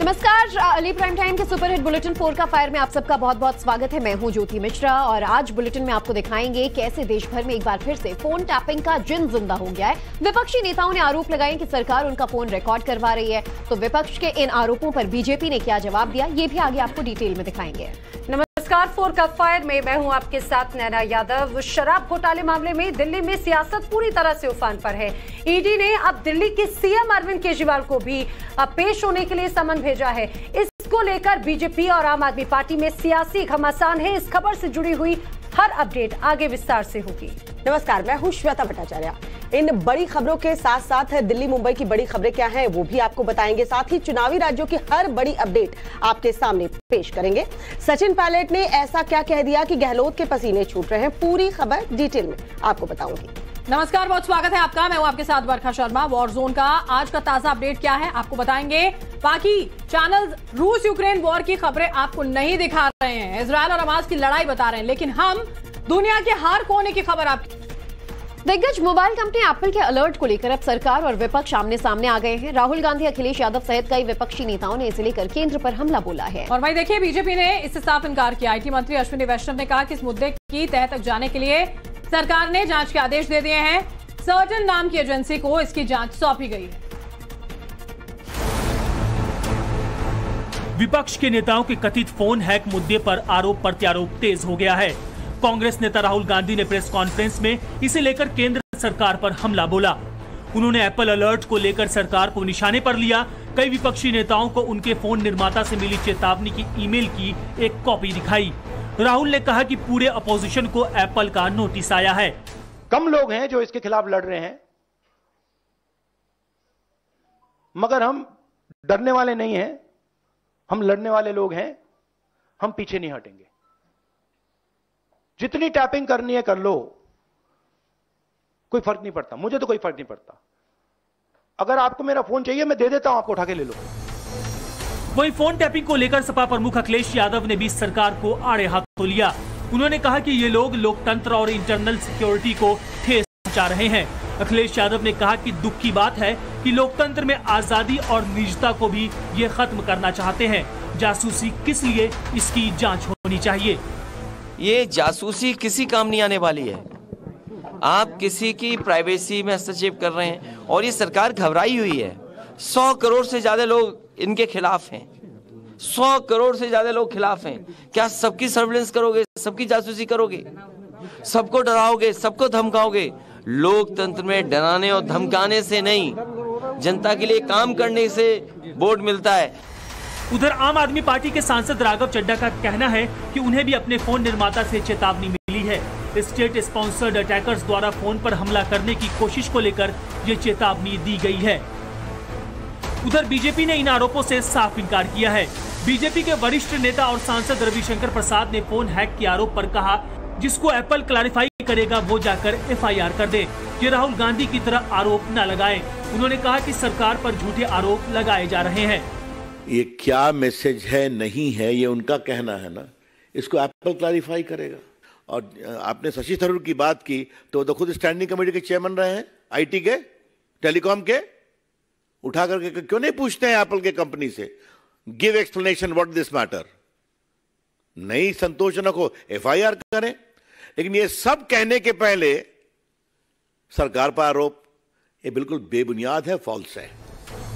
नमस्कार, Ali prime time के superhit bulletin 4 का फायर में आप सबका बहुत बहुत स्वागत है। मैं हूं ज्योति मिश्रा और आज बुलेटिन में आपको दिखाएंगे कैसे देश भर में एक बार फिर से फोन टैपिंग का जिन जिंदा हो गया है। विपक्षी नेताओं ने आरोप लगाए कि सरकार उनका फोन रिकॉर्ड करवा रही है, तो विपक्ष के इन आरोपों पर बीजेपी ने क्या जवाब दिया, ये भी आगे आपको डिटेल में दिखाएंगे। नमस्कार, 4 का फायर में मैं हूं आपके साथ नैना यादव। शराब घोटाले मामले में दिल्ली में सियासत पूरी तरह से उफान पर है। ईडी ने अब दिल्ली के सीएम अरविंद केजरीवाल को भी पेश होने के लिए समन भेजा है। इसको लेकर बीजेपी और आम आदमी पार्टी में सियासी घमासान है। इस खबर से जुड़ी हुई हर अपडेट आगे विस्तार से होगी। नमस्कार, मैं हूं श्वेता भट्टाचार्य। इन बड़ी खबरों के साथ साथ दिल्ली मुंबई की बड़ी खबरें क्या हैं वो भी आपको बताएंगे। साथ ही चुनावी राज्यों की हर बड़ी अपडेट आपके सामने पेश करेंगे। सचिन पायलट ने ऐसा क्या कह दिया कि गहलोत के पसीने छूट रहे हैं, पूरी खबर डिटेल में आपको बताऊंगी। नमस्कार, बहुत स्वागत है आपका। मैं हूं आपके साथ वर्षा शर्मा। वॉर जोन का आज का ताजा अपडेट क्या है आपको बताएंगे। बाकी चैनल रूस यूक्रेन वॉर की खबरें आपको नहीं दिखा रहे हैं, इजरायल और हमास की लड़ाई बता रहे हैं, लेकिन हम दुनिया के हर कोने की खबर आपकी। दिग्गज मोबाइल कंपनी एप्पल के अलर्ट को लेकर अब सरकार और विपक्ष आमने सामने आ गए हैं। राहुल गांधी, अखिलेश यादव सहित कई विपक्षी नेताओं ने इसे लेकर केंद्र पर हमला बोला है। और वहीं देखिए, बीजेपी ने इससे साफ इनकार किया। आईटी मंत्री अश्विनी वैष्णव ने कहा कि इस मुद्दे की तह तक जाने के लिए सरकार ने जांच के आदेश दे दिए हैं। सर्जन नाम की एजेंसी को इसकी जांच सौंपी गई है। विपक्ष के नेताओं के कथित फोन हैक मुद्दे पर आरोप प्रत्यारोप तेज हो गया है। कांग्रेस नेता राहुल गांधी ने प्रेस कॉन्फ्रेंस में इसे लेकर केंद्र सरकार पर हमला बोला। उन्होंने एप्पल अलर्ट को लेकर सरकार को निशाने पर लिया। कई विपक्षी नेताओं को उनके फोन निर्माता से मिली चेतावनी की ईमेल की एक कॉपी दिखाई। राहुल ने कहा कि पूरे अपोजिशन को एप्पल का नोटिस आया है। कम लोग हैं जो इसके खिलाफ लड़ रहे हैं, मगर हम डरने वाले नहीं हैं, हम लड़ने वाले लोग हैं। हम पीछे नहीं हटेंगे। जितनी टैपिंग करनी है कर लो, कोई फर्क नहीं पड़ता। मुझे तो कोई फर्क नहीं पड़ता। अगर आपको मेरा फोन चाहिए मैं दे देता हूं, आपको उठा के ले लो। वहीं फोन टैपिंग को लेकर सपा प्रमुख अखिलेश यादव ने भी सरकार को आड़े हाथों लिया। उन्होंने कहा कि ये लोग लोकतंत्र और इंटरनल सिक्योरिटी को ठेस पहुंचा रहे हैं। अखिलेश यादव ने कहा कि दुख की बात है कि लोकतंत्र में आजादी और निजता को भी ये खत्म करना चाहते हैं। जासूसी किस लिए, इसकी जांच होनी चाहिए। ये जासूसी किसी काम नहीं आने वाली है। आप किसी की प्राइवेसी में हस्तक्षेप कर रहे हैं और ये सरकार घबराई हुई है। 100 करोड़ से ज्यादा लोग इनके खिलाफ हैं। 100 करोड़ से ज्यादा लोग खिलाफ हैं। क्या सबकी सर्विलेंस करोगे, सबकी जासूसी करोगे, सबको डराओगे, सबको धमकाओगे? लोकतंत्र में डराने और धमकाने से नहीं, जनता के लिए काम करने से वोट मिलता है। उधर आम आदमी पार्टी के सांसद राघव चड्ढा का कहना है कि उन्हें भी अपने फोन निर्माता से चेतावनी मिली है। स्टेट स्पॉन्सर्ड अटैकर्स द्वारा फोन पर हमला करने की कोशिश को लेकर ये चेतावनी दी गई है। उधर बीजेपी ने इन आरोपों से साफ इनकार किया है। बीजेपी के वरिष्ठ नेता और सांसद रविशंकर प्रसाद ने फोन हैक के आरोप पर कहा, जिसको एप्पल क्लैरिफाई करेगा वो जाकर FIR कर दे। ये राहुल गांधी की तरह आरोप न लगाएं। उन्होंने कहा कि सरकार पर झूठे आरोप लगाए जा रहे हैं। ये क्या मैसेज है नहीं है ये उनका कहना है ना, इसको एप्पल क्लैरिफाई करेगा। और आपने शशि थरूर की बात की तो खुद स्टैंडिंग कमेटी के चेयरमैन रहे हैं, IT के, टेलीकॉम के। उठा करके क्यों नहीं पूछते हैं एप्पल के कंपनी से, give explanation what this matter. नहीं संतोषजनक हो FIR करें। लेकिन ये सब कहने के पहले सरकार पर आरोप, ये बिल्कुल बेबुनियाद है, फॉल्स है।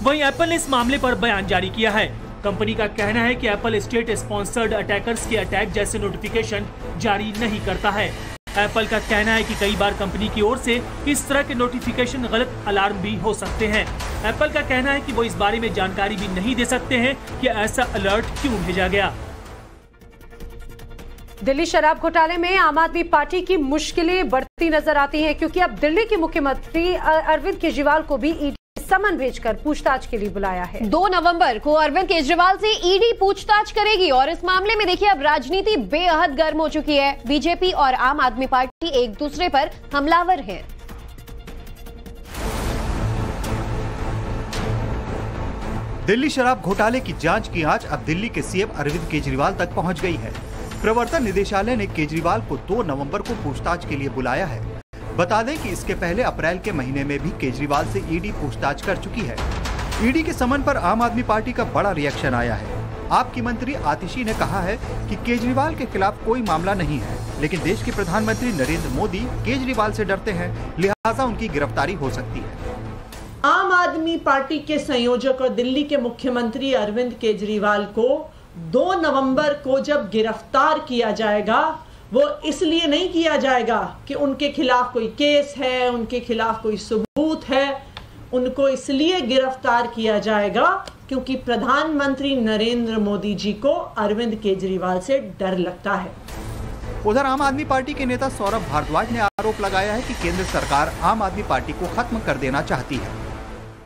वहीं एप्पल ने इस मामले पर बयान जारी किया है। कंपनी का कहना है कि एप्पल स्टेट स्पॉन्सर्ड अटैकर्स के अटैक जैसे नोटिफिकेशन जारी नहीं करता है। एप्पल का कहना है कि कई बार कंपनी की ओर से इस तरह के नोटिफिकेशन गलत अलार्म भी हो सकते हैं। एप्पल का कहना है कि वो इस बारे में जानकारी भी नहीं दे सकते हैं कि ऐसा अलर्ट क्यों भेजा गया। दिल्ली शराब घोटाले में आम आदमी पार्टी की मुश्किलें बढ़ती नजर आती हैं, क्योंकि अब दिल्ली के मुख्यमंत्री अरविंद केजरीवाल को भी ईडी समन भेजकर पूछताछ के लिए बुलाया है। 2 नवंबर को अरविंद केजरीवाल से ईडी पूछताछ करेगी और इस मामले में देखिए अब राजनीति बेहद गर्म हो चुकी है। बीजेपी और आम आदमी पार्टी एक दूसरे पर हमलावर हैं। दिल्ली शराब घोटाले की जांच की आंच अब दिल्ली के सीएम अरविंद केजरीवाल तक पहुंच गई है। प्रवर्तन निदेशालय ने केजरीवाल को 2 नवंबर को पूछताछ के लिए बुलाया है। बता दें कि इसके पहले अप्रैल के महीने में भी केजरीवाल से ईडी पूछताछ कर चुकी है। ईडी के समन पर आम आदमी पार्टी का बड़ा रिएक्शन आया है। आपकी मंत्री आतिशी ने कहा है कि केजरीवाल के खिलाफ कोई मामला नहीं है, लेकिन देश के प्रधानमंत्री नरेंद्र मोदी केजरीवाल से डरते हैं, लिहाजा उनकी गिरफ्तारी हो सकती है। आम आदमी पार्टी के संयोजक और दिल्ली के मुख्यमंत्री अरविंद केजरीवाल को 2 नवंबर को जब गिरफ्तार किया जाएगा, वो इसलिए नहीं किया जाएगा कि उनके खिलाफ कोई केस है, उनके खिलाफ कोई सबूत है। उनको इसलिए गिरफ्तार किया जाएगा क्योंकि प्रधानमंत्री नरेंद्र मोदी जी को अरविंद केजरीवाल से डर लगता है। उधर आम आदमी पार्टी के नेता सौरभ भारद्वाज ने आरोप लगाया है कि केंद्र सरकार आम आदमी पार्टी को खत्म कर देना चाहती है।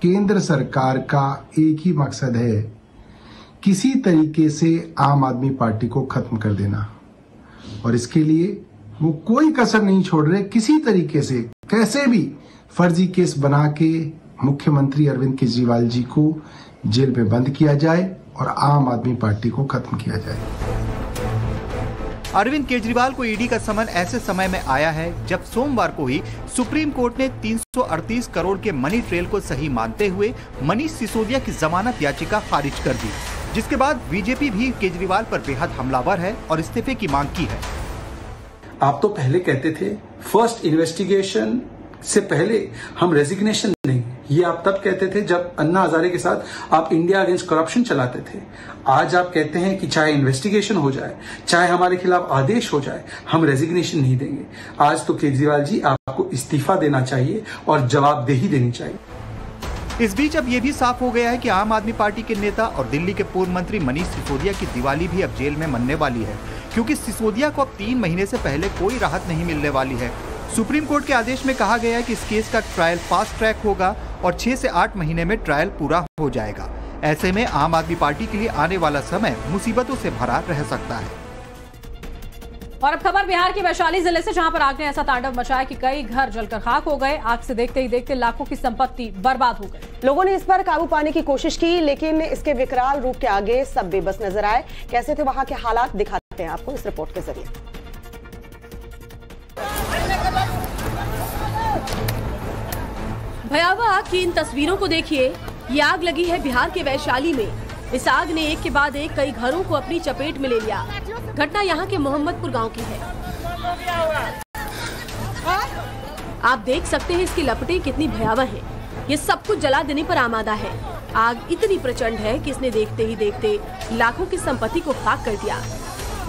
केंद्र सरकार का एक ही मकसद है, किसी तरीके से आम आदमी पार्टी को खत्म कर देना, और इसके लिए वो कोई कसर नहीं छोड़ रहे। किसी तरीके से कैसे भी फर्जी केस बना के मुख्यमंत्री अरविंद केजरीवाल जी को जेल में बंद किया जाए और आम आदमी पार्टी को खत्म किया जाए। अरविंद केजरीवाल को ईडी का समन ऐसे समय में आया है जब सोमवार को ही सुप्रीम कोर्ट ने 338 करोड़ के मनी ट्रेल को सही मानते हुए मनीष सिसोदिया की जमानत याचिका खारिज कर दी, जिसके बाद बीजेपी भी केजरीवाल पर बेहद हमलावर है और इस्तीफे की मांग की है। आप तो पहले कहते थे फर्स्ट इन्वेस्टिगेशन से पहले हम रेजिग्नेशन नहीं, ये आप तब कहते थे जब अन्ना हजारे के साथ आप इंडिया अगेंस्ट करप्शन चलाते थे। आज आप कहते हैं कि चाहे इन्वेस्टिगेशन हो जाए, चाहे हमारे खिलाफ आदेश हो जाए, हम रेजिग्नेशन नहीं देंगे। आज तो केजरीवाल जी आपको इस्तीफा देना चाहिए और जवाबदेही देनी चाहिए। इस बीच अब ये भी साफ हो गया है कि आम आदमी पार्टी के नेता और दिल्ली के पूर्व मंत्री मनीष सिसोदिया की दिवाली भी अब जेल में मनने वाली है, क्योंकि सिसोदिया को अब 3 महीने से पहले कोई राहत नहीं मिलने वाली है। सुप्रीम कोर्ट के आदेश में कहा गया है कि इस केस का ट्रायल फास्ट ट्रैक होगा और 6 से 8 महीने में ट्रायल पूरा हो जाएगा। ऐसे में आम आदमी पार्टी के लिए आने वाला समय मुसीबतों से भरा रह सकता है। और अब खबर बिहार के वैशाली जिले से, जहां पर आग ने ऐसा तांडव मचाया कि कई घर जलकर खाक हो गए। आग से देखते ही देखते लाखों की संपत्ति बर्बाद हो गई। लोगों ने इस पर काबू पाने की कोशिश की, लेकिन इसके विकराल रूप के आगे सब बेबस नजर आए। कैसे थे वहां के हालात, दिखाते हैं आपको इस रिपोर्ट के जरिए। भयावह आग की इन तस्वीरों को देखिए। ये आग लगी है बिहार के वैशाली में। इस आग ने एक के बाद एक कई घरों को अपनी चपेट में ले लिया। घटना यहाँ के मोहम्मदपुर गांव की है। आप देख सकते हैं इसकी लपटें कितनी भयावह हैं। ये सब कुछ जला देने पर आमादा है। आग इतनी प्रचंड है कि इसने देखते ही देखते लाखों की संपत्ति को खाक कर दिया।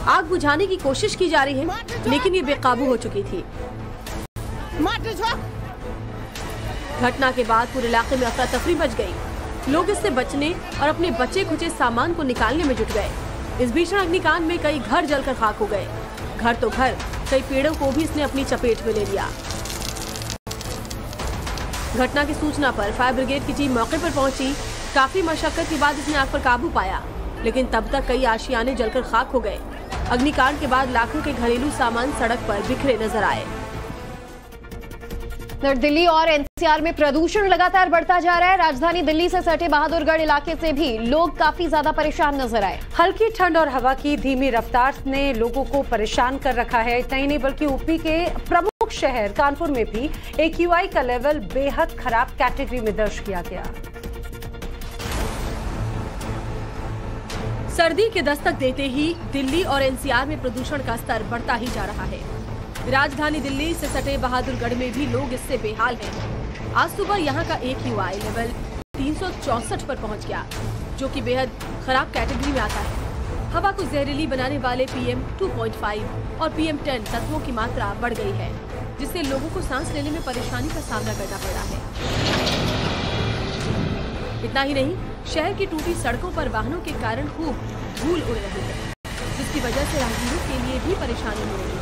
आग बुझाने की कोशिश की जा रही है, लेकिन ये बेकाबू हो चुकी थी। घटना के बाद पूरे इलाके में अफरा तफरी मच गई। लोग इससे बचने और अपने बचे खुचे सामान को निकालने में जुट गए। इस भीषण अग्निकांड में कई घर जलकर खाक हो गए। घर तो घर, कई पेड़ों को भी इसने अपनी चपेट में ले लिया। घटना की सूचना पर फायर ब्रिगेड की टीम मौके पर पहुंची। काफी मशक्कत के बाद इसने आग पर काबू पाया, लेकिन तब तक कई आशियाने जलकर खाक हो गए। अग्निकांड के बाद लाखों के घरेलू सामान सड़क पर बिखरे नजर आए। दिल्ली और एनसीआर में प्रदूषण लगातार बढ़ता जा रहा है। राजधानी दिल्ली से सटे बहादुरगढ़ इलाके से भी लोग काफी ज्यादा परेशान नजर आए। हल्की ठंड और हवा की धीमी रफ्तार ने लोगों को परेशान कर रखा है। इतना ही नहीं बल्कि यूपी के प्रमुख शहर कानपुर में भी AQI का लेवल बेहद खराब कैटेगरी में दर्ज किया गया। सर्दी के दस्तक देते ही दिल्ली और एनसीआर में प्रदूषण का स्तर बढ़ता ही जा रहा है। राजधानी दिल्ली से सटे बहादुरगढ़ में भी लोग इससे बेहाल हैं। आज सुबह यहाँ का AQI लेवल 364 पर पहुँच गया, जो कि बेहद खराब कैटेगरी में आता है। हवा को जहरीली बनाने वाले PM 2.5 और PM 10 तत्वों की मात्रा बढ़ गई है, जिससे लोगों को सांस लेने में परेशानी का सामना करना पड़ रहा है। इतना ही नहीं, शहर की टूटी सड़कों पर वाहनों के कारण खूब धूल उड़ रही है, जिसकी वजह से राहगीरों के लिए भी परेशानी हो रही है।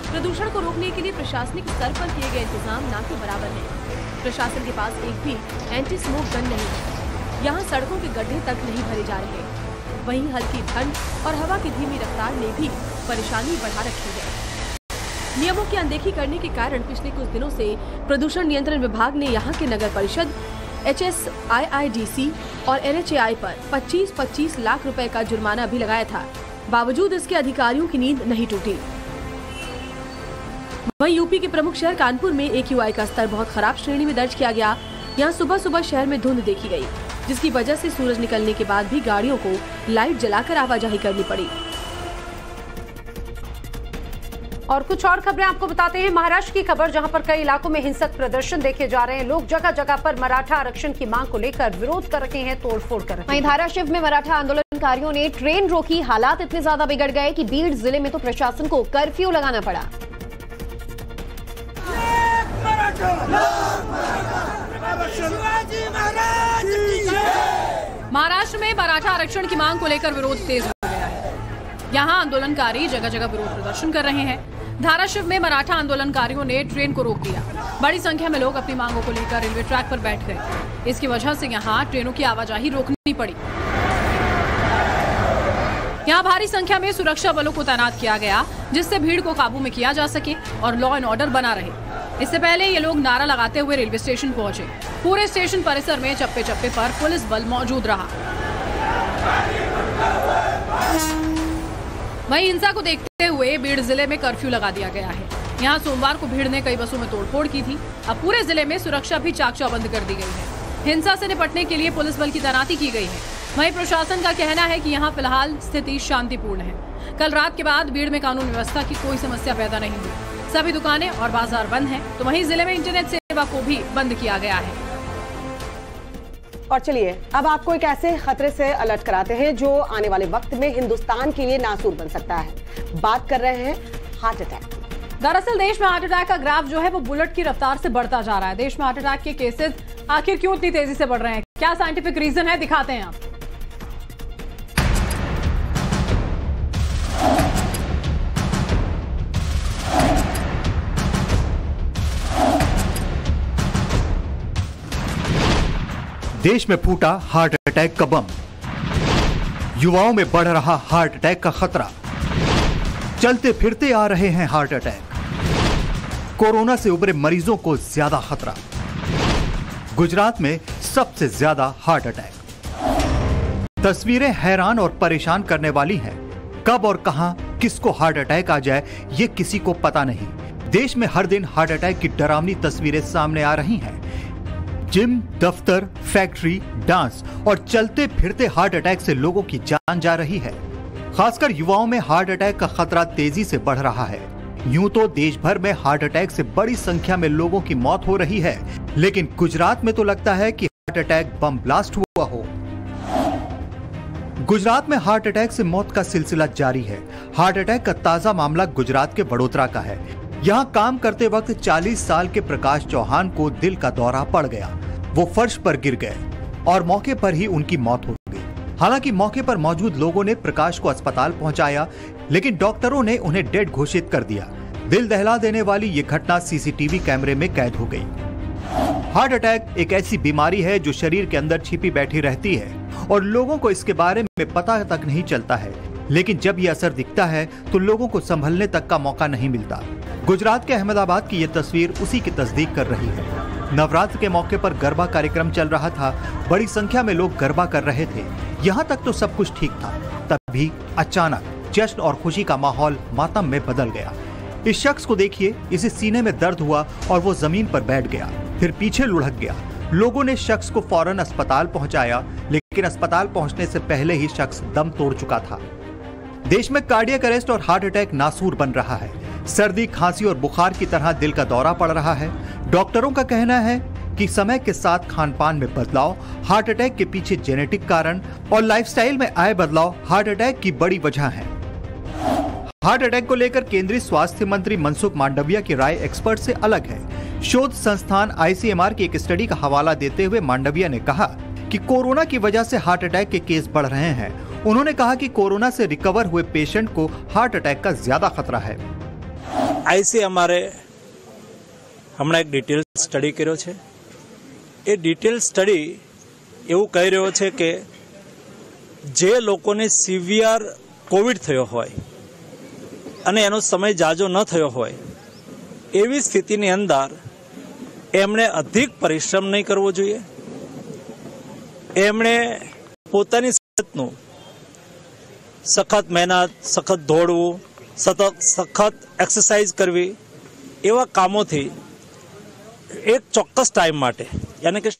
प्रदूषण को रोकने के लिए प्रशासनिक स्तर पर किए गए इंतजाम ना के बराबर है। प्रशासन के पास एक भी एंटी स्मोक गन नहीं है। यहाँ सड़कों के गड्ढे तक नहीं भरे जा रहे। वहीं हल्की ठंड और हवा की धीमी रफ्तार ने भी परेशानी बढ़ा रखी है। नियमों की अनदेखी करने के कारण पिछले कुछ दिनों से प्रदूषण नियंत्रण विभाग ने यहाँ के नगर परिषद, HSIIDC और NHAI पर 25-25 लाख रुपए का जुर्माना भी लगाया था। बावजूद इसके अधिकारियों की नींद नहीं टूटी। वहीं यूपी के प्रमुख शहर कानपुर में AQI का स्तर बहुत खराब श्रेणी में दर्ज किया गया। यहाँ सुबह सुबह शहर में धुंध देखी गई। जिसकी वजह से सूरज निकलने के बाद भी गाड़ियों को लाइट जलाकर आवाजाही करनी पड़ी। और कुछ और खबरें आपको बताते हैं। महाराष्ट्र की खबर, जहां पर कई इलाकों में हिंसक प्रदर्शन देखे जा रहे हैं। लोग जगह जगह पर मराठा आरक्षण की मांग को लेकर विरोध कर रहे हैं, तोड़फोड़ कर रहे हैं। वहीं धाराशिव में मराठा आंदोलनकारियों ने ट्रेन रोकी। हालात इतने ज्यादा बिगड़ गए कि बीड़ जिले में तो प्रशासन को कर्फ्यू लगाना पड़ा। महाराष्ट्र में मराठा आरक्षण की मांग को लेकर विरोध तेज हो गया है। यहाँ आंदोलनकारी जगह जगह विरोध प्रदर्शन कर रहे हैं। धाराशिव में मराठा आंदोलनकारियों ने ट्रेन को रोक दिया। बड़ी संख्या में लोग अपनी मांगों को लेकर रेलवे ट्रैक पर बैठ गए। इसकी वजह से यहाँ ट्रेनों की आवाजाही रोकनी पड़ी। यहाँ भारी संख्या में सुरक्षा बलों को तैनात किया गया, जिससे भीड़ को काबू में किया जा सके और लॉ एंड ऑर्डर बना रहे। इससे पहले ये लोग नारा लगाते हुए रेलवे स्टेशन पहुंचे। पूरे स्टेशन परिसर में चप्पे चप्पे पर पुलिस बल मौजूद रहा। वहीं हिंसा को देखते हुए बीड़ जिले में कर्फ्यू लगा दिया गया है। यहाँ सोमवार को भीड़ ने कई बसों में तोड़फोड़ की थी। अब पूरे जिले में सुरक्षा भी चाक चौबंद कर दी गई है। हिंसा से निपटने के लिए पुलिस बल की तैनाती की गई है। वहीं प्रशासन का कहना है कि यहाँ फिलहाल स्थिति शांतिपूर्ण है। कल रात के बाद भीड़ में कानून व्यवस्था की कोई समस्या पैदा नहीं हुई। सभी दुकानें और बाजार बंद हैं। तो वहीं जिले में इंटरनेट सेवा को भी बंद किया गया है। और चलिए अब आपको एक ऐसे खतरे से अलर्ट कराते हैं जो आने वाले वक्त में हिंदुस्तान के लिए नासूर बन सकता है। बात कर रहे हैं हार्ट अटैक। दरअसल देश में हार्ट अटैक का ग्राफ जो है वो बुलेट की रफ्तार से बढ़ता जा रहा है। देश में हार्ट अटैक के केसेस आखिर क्यों इतनी तेजी से बढ़ रहे हैं, क्या साइंटिफिक रीजन है, दिखाते हैं आप। देश में फूटा हार्ट अटैक का बम। युवाओं में बढ़ रहा हार्ट अटैक का खतरा। चलते फिरते आ रहे हैं हार्ट अटैक। कोरोना से उभरे मरीजों को ज्यादा खतरा। गुजरात में सबसे ज्यादा हार्ट अटैक। तस्वीरें हैरान और परेशान करने वाली हैं। कब और कहां किसको हार्ट अटैक आ जाए ये किसी को पता नहीं। देश में हर दिन हार्ट अटैक की डरावनी तस्वीरें सामने आ रही हैं। जिम, दफ्तर, फैक्ट्री, डांस और चलते फिरते हार्ट अटैक से लोगों की जान जा रही है। खासकर युवाओं में हार्ट अटैक का खतरा तेजी से बढ़ रहा है। यूं तो देश भर में हार्ट अटैक से बड़ी संख्या में लोगों की मौत हो रही है, लेकिन गुजरात में तो लगता है कि हार्ट अटैक बम ब्लास्ट हुआ हो। गुजरात में हार्ट अटैक से मौत का सिलसिला जारी है। हार्ट अटैक का ताजा मामला गुजरात के वडोदरा का है। यहाँ काम करते वक्त 40 साल के प्रकाश चौहान को दिल का दौरा पड़ गया। वो फर्श पर गिर गए और मौके पर ही उनकी मौत हो गई। हालांकि मौके पर मौजूद लोगों ने प्रकाश को अस्पताल पहुंचाया, लेकिन डॉक्टरों ने उन्हें डेड घोषित कर दिया। दिल दहला देने वाली ये घटना सीसीटीवी कैमरे में कैद हो गई। हार्ट अटैक एक ऐसी बीमारी है जो शरीर के अंदर छिपी बैठी रहती है और लोगों को इसके बारे में पता तक नहीं चलता है, लेकिन जब ये असर दिखता है तो लोगों को संभलने तक का मौका नहीं मिलता। गुजरात के अहमदाबाद की ये तस्वीर उसी की तस्दीक कर रही है। नवरात्र के मौके पर गरबा कार्यक्रम चल रहा था। बड़ी संख्या में लोग गरबा कर रहे थे। यहाँ तक तो सब कुछ ठीक था, तभी अचानक जश्न और खुशी का माहौल मातम में बदल गया। इस शख्स को देखिए, इसे सीने में दर्द हुआ और वो जमीन पर बैठ गया, फिर पीछे लुढ़क गया। लोगों ने शख्स को फौरन अस्पताल पहुंचाया, लेकिन अस्पताल पहुंचने से पहले ही शख्स दम तोड़ चुका था। देश में कार्डियक अरेस्ट और हार्ट अटैक नासूर बन रहा है। सर्दी, खांसी और बुखार की तरह दिल का दौरा पड़ रहा है। डॉक्टरों का कहना है कि समय के साथ खान पान में बदलाव, हार्ट अटैक के पीछे जेनेटिक कारण और लाइफस्टाइल में आए बदलाव हार्ट अटैक की बड़ी वजह है। हार्ट अटैक को लेकर केंद्रीय स्वास्थ्य मंत्री मनसुख मांडविया की राय एक्सपर्ट से अलग है। शोध संस्थान ICMR की एक स्टडी का हवाला देते हुए मांडविया ने कहा कि कोरोना की वजह से हार्ट अटैक के केस बढ़ रहे हैं। उन्होंने कहा कि कोरोना से रिकवर हुए पेशेंट को हार्ट अटैक का ज्यादा खतरा है। ICMR હમણાં એક ડિટેલ સ્ટડી કર્યો છે। એ ડિટેલ સ્ટડી એવું કહી રહ્યો છે કે જે લોકોને સિવિયર કોવિડ થયો હોય અને એનો સમય જાજો ન થયો હોય એવી સ્થિતિની અંદર એમણે અધિક પરિશ્રમ નહીં કરવો જોઈએ। એમણે પોતાની સખતનું સખત મહેનત, સખત દોડવું, સખત એક્સરસાઇઝ કરવી એવા કામોથી એક ચોક્કસ ટાઈમ માટે, યાની કે